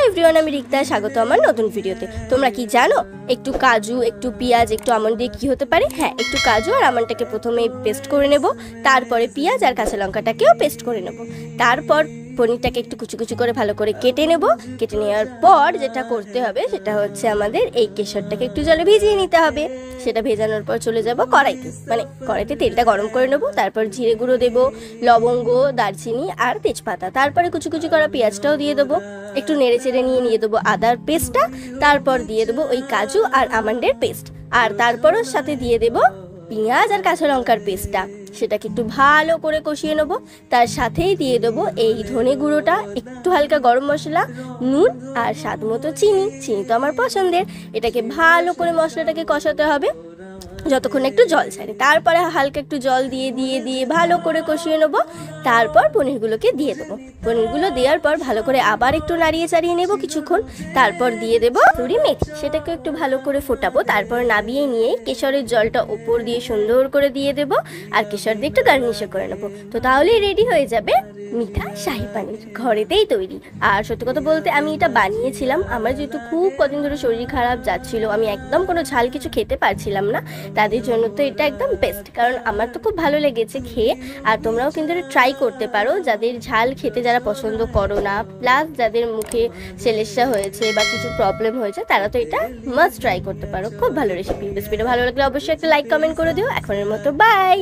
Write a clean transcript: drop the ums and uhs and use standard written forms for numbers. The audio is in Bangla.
এভরিওয়ান, আমি রিক্তা, স্বাগত আমার নতুন ভিডিওতে। তোমরা কি জানো একটু কাজু, একটু পেঁয়াজ, একটু আমন্ড দিয়ে কি হতে পারে? হ্যাঁ, একটু কাজু আর আমন্ডটাকে প্রথমে পেস্ট করে নেব, তারপরে পেঁয়াজ আর কাঁচা লঙ্কাটাকেও পেস্ট করে নেব, তারপর পনিরটাকে একটু কুচি কুচি করে ভালো করে কেটে নেব। কেটে নেওয়ার পর যেটা করতে হবে সেটা হচ্ছে আমাদের এই কেশরটাকে একটু জলে ভিজিয়ে নিতে হবে। সেটা ভেজানোর পর চলে যাব কড়াইতে, মানে কড়াইতে তেলটা গরম করে নেব, তারপর জিরে গুঁড়ো দেব, লবঙ্গ, দারচিনি আর তেজপাতা, তারপরে কুচি কুচি করা পেঁয়াজটাও দিয়ে দেবো, একটু নেড়ে চেড়ে নিয়ে দেবো আদার পেস্টটা, তারপর দিয়ে দেবো ওই কাজু আর আমন্ডের পেস্ট, আর তারপর ওর সাথে দিয়ে দেবো পেঁয়াজ আর কাঁচা লঙ্কার পেস্টটা। সেটাকে একটু ভালো করে কষিয়ে নেবো। তার সাথেই দিয়ে দেবো এই ধনে গুঁড়োটা, একটু হালকা গরম মশলা, নুন আর স্বাদ মতো চিনি। চিনি তো আমার পছন্দের। এটাকে ভালো করে মশলাটাকে কষাতে হবে যতক্ষণ একটু জল ছাড়ে। তারপরে হালকা একটু জল দিয়ে দিয়ে দিয়ে ভালো করে কষিয়ে নেবো। তারপর পনিরগুলোকে দিয়ে দেবো। পনিরগুলো দেওয়ার পর ভালো করে আবার একটু নাড়িয়ে চাড়িয়ে নেবো কিছুক্ষণ। তারপর দিয়ে দেবো কসুরি মেথি, সেটাকে একটু ভালো করে ফোটাবো। তারপর নামিয়ে নিয়ে কেশরের জলটা ওপর দিয়ে সুন্দর করে দিয়ে দেবো, আর কেশর দিয়ে একটু গার্নিশও করে নেবো। তো তাহলেই রেডি হয়ে যাবে মিঠা শাহি পানির, ঘরেতেই তৈরি। আর সত্যি কথা বলতে আমি এটা বানিয়েছিলাম, আমার যেহেতু খুব কদিন ধরে শরীর খারাপ যাচ্ছিল, আমি একদম কোনো ঝাল কিছু খেতে পারছিলাম না, তাদের জন্য তো এটা একদম বেস্ট। কারণ আমার তো খুব ভালো লেগেছে খেয়ে। আর তোমরাও কিন্তু এটা ট্রাই করতে পারো, যাদের ঝাল খেতে যারা পছন্দ করো না, প্লাস যাদের মুখে সেলেসা হয়েছে বা কিছু প্রবলেম হয়েছে, তারা তো এটা মাস্ট ট্রাই করতে পারো। খুব ভালো রেসিপিটা ভালো লাগলে অবশ্যই একটা লাইক কমেন্ট করে দিও। এখনের মতো বাই।